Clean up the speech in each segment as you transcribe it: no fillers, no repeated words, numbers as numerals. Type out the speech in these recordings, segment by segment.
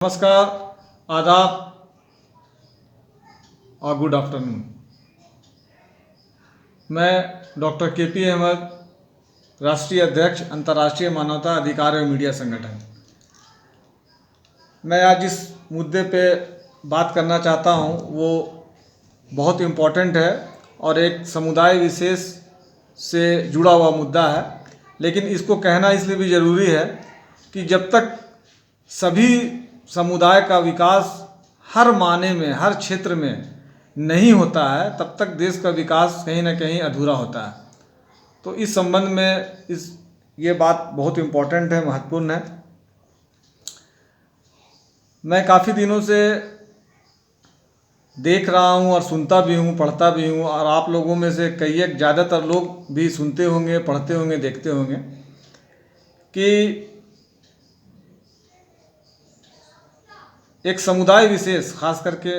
नमस्कार, आदाब और गुड आफ्टरनून। मैं डॉक्टर के अहमद, राष्ट्रीय अध्यक्ष, अंतर्राष्ट्रीय मानवता अधिकार एवं मीडिया संगठन। मैं आज जिस मुद्दे पे बात करना चाहता हूँ वो बहुत इम्पोर्टेंट है और एक समुदाय विशेष से जुड़ा हुआ मुद्दा है, लेकिन इसको कहना इसलिए भी ज़रूरी है कि जब तक सभी समुदाय का विकास हर माने में, हर क्षेत्र में नहीं होता है, तब तक देश का विकास कहीं ना कहीं अधूरा होता है। तो इस संबंध में ये बात बहुत इम्पोर्टेंट है, महत्वपूर्ण है। मैं काफ़ी दिनों से देख रहा हूँ और सुनता भी हूँ, पढ़ता भी हूँ, और आप लोगों में से कई एक ज़्यादातर लोग भी सुनते होंगे, पढ़ते होंगे, देखते होंगे कि एक समुदाय विशेष, खास करके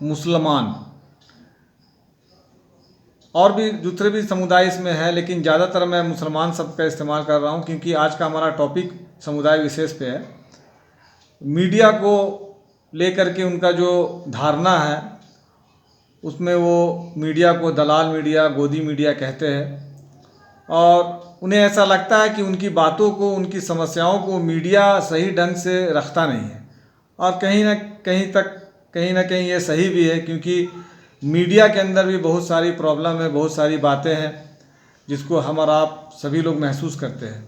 मुसलमान, और भी दूसरे भी समुदाय इसमें है, लेकिन ज़्यादातर मैं मुसलमान शब्द का इस्तेमाल कर रहा हूँ क्योंकि आज का हमारा टॉपिक समुदाय विशेष पे है। मीडिया को लेकर के उनका जो धारणा है, उसमें वो मीडिया को दलाल मीडिया, गोदी मीडिया कहते हैं, और उन्हें ऐसा लगता है कि उनकी बातों को, उनकी समस्याओं को मीडिया सही ढंग से रखता नहीं है। और कहीं ना कहीं ये सही भी है, क्योंकि मीडिया के अंदर भी बहुत सारी प्रॉब्लम है, बहुत सारी बातें हैं जिसको हम और आप सभी लोग महसूस करते हैं।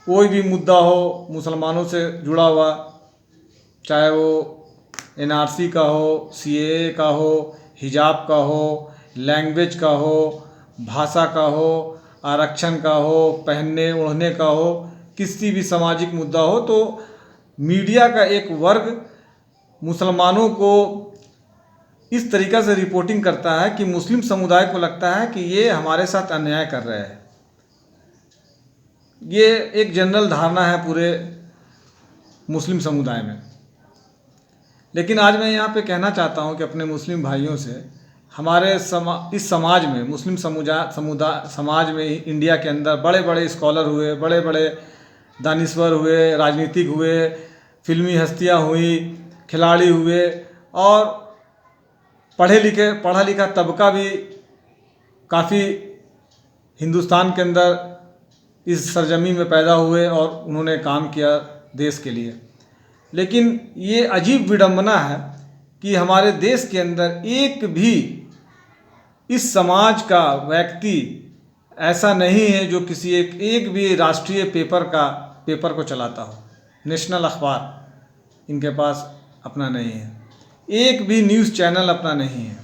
कोई भी मुद्दा हो मुसलमानों से जुड़ा हुआ, चाहे वो NRC का हो, CAA का हो, हिजाब का हो, लैंग्वेज का हो, भाषा का हो, आरक्षण का हो, पहनने ओढ़ने का हो, किसी भी सामाजिक मुद्दा हो, तो मीडिया का एक वर्ग मुसलमानों को इस तरीक़ा से रिपोर्टिंग करता है कि मुस्लिम समुदाय को लगता है कि ये हमारे साथ अन्याय कर रहे हैं। ये एक जनरल धारणा है पूरे मुस्लिम समुदाय में। लेकिन आज मैं यहाँ पे कहना चाहता हूँ कि अपने मुस्लिम भाइयों से, हमारे इस समाज में, मुस्लिम समाज में, इंडिया के अंदर बड़े बड़े स्कॉलर हुए, बड़े बड़े दानिश्वर हुए, राजनीतिक हुए, फिल्मी हस्तियाँ हुई, खिलाड़ी हुए, और पढ़ा लिखा तबका भी काफ़ी हिंदुस्तान के अंदर इस सरजमी में पैदा हुए और उन्होंने काम किया देश के लिए। लेकिन ये अजीब विडंबना है कि हमारे देश के अंदर एक भी इस समाज का व्यक्ति ऐसा नहीं है जो किसी एक भी राष्ट्रीय पेपर को चलाता हो। नेशनल अखबार इनके पास अपना नहीं है, एक भी न्यूज़ चैनल अपना नहीं है।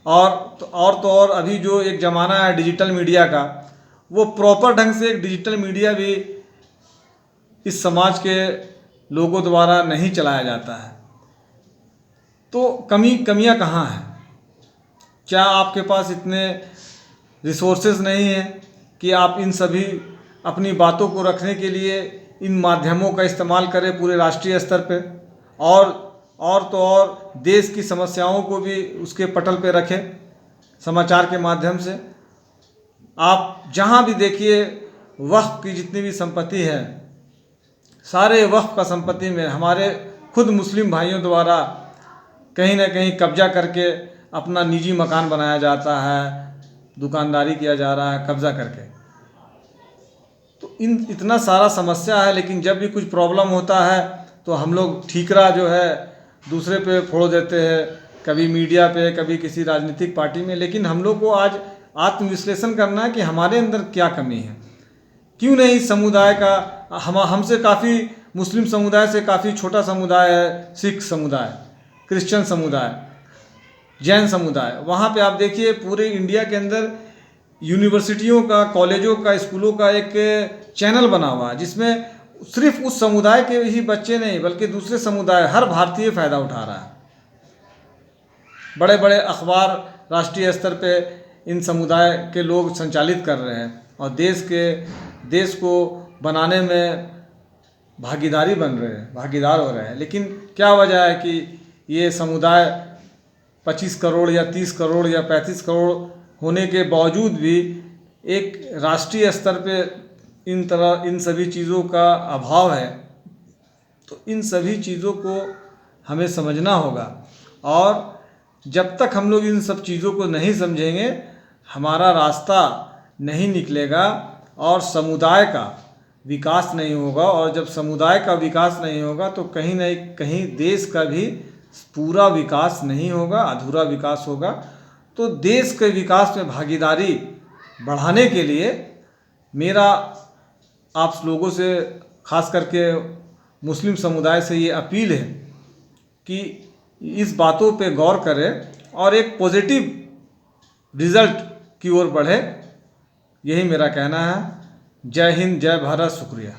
और अभी जो एक ज़माना है डिजिटल मीडिया का, वो प्रॉपर ढंग से एक डिजिटल मीडिया भी इस समाज के लोगों द्वारा नहीं चलाया जाता है। तो कमियां कहाँ हैं? क्या आपके पास इतने रिसोर्सेज नहीं हैं कि आप इन सभी अपनी बातों को रखने के लिए इन माध्यमों का इस्तेमाल करें पूरे राष्ट्रीय स्तर पे, और देश की समस्याओं को भी उसके पटल पे रखें समाचार के माध्यम से? आप जहाँ भी देखिए, वक्फ की जितनी भी संपत्ति है, सारे वक्फ का संपत्ति में हमारे खुद मुस्लिम भाइयों द्वारा कहीं ना कहीं कब्जा करके अपना निजी मकान बनाया जाता है, दुकानदारी किया जा रहा है कब्जा करके। तो इतना सारा समस्या है, लेकिन जब भी कुछ प्रॉब्लम होता है तो हम लोग ठीकरा जो है दूसरे पे फोड़ देते हैं, कभी मीडिया पे, कभी किसी राजनीतिक पार्टी में। लेकिन हम लोग को आज आत्मविश्लेषण करना है कि हमारे अंदर क्या कमी है। क्यों नहीं समुदाय का, हमसे काफ़ी, मुस्लिम समुदाय से काफ़ी छोटा समुदाय है सिख समुदाय, क्रिश्चियन समुदाय, जैन समुदाय। वहाँ पे आप देखिए पूरे इंडिया के अंदर यूनिवर्सिटियों का, कॉलेजों का, स्कूलों का एक चैनल बना हुआ है जिसमें सिर्फ उस समुदाय के ही बच्चे नहीं बल्कि दूसरे समुदाय, हर भारतीय फ़ायदा उठा रहा है। बड़े बड़े अखबार राष्ट्रीय स्तर पे इन समुदाय के लोग संचालित कर रहे हैं और देश को बनाने में भागीदार हो रहे हैं। लेकिन क्या वजह है कि ये समुदाय 25 करोड़ या 30 करोड़ या 35 करोड़ होने के बावजूद भी एक राष्ट्रीय स्तर पे इन सभी चीज़ों का अभाव है तो इन सभी चीज़ों को हमें समझना होगा, और जब तक हम लोग इन सब चीज़ों को नहीं समझेंगे हमारा रास्ता नहीं निकलेगा और समुदाय का विकास नहीं होगा। और जब समुदाय का विकास नहीं होगा तो कहीं न कहीं देश का भी पूरा विकास नहीं होगा, अधूरा विकास होगा। तो देश के विकास में भागीदारी बढ़ाने के लिए मेरा आप लोगों से, खास करके मुस्लिम समुदाय से ये अपील है कि इस बातों पे गौर करें और एक पॉजिटिव रिज़ल्ट की ओर बढ़े। यही मेरा कहना है। जय हिंद, जय भारत, शुक्रिया।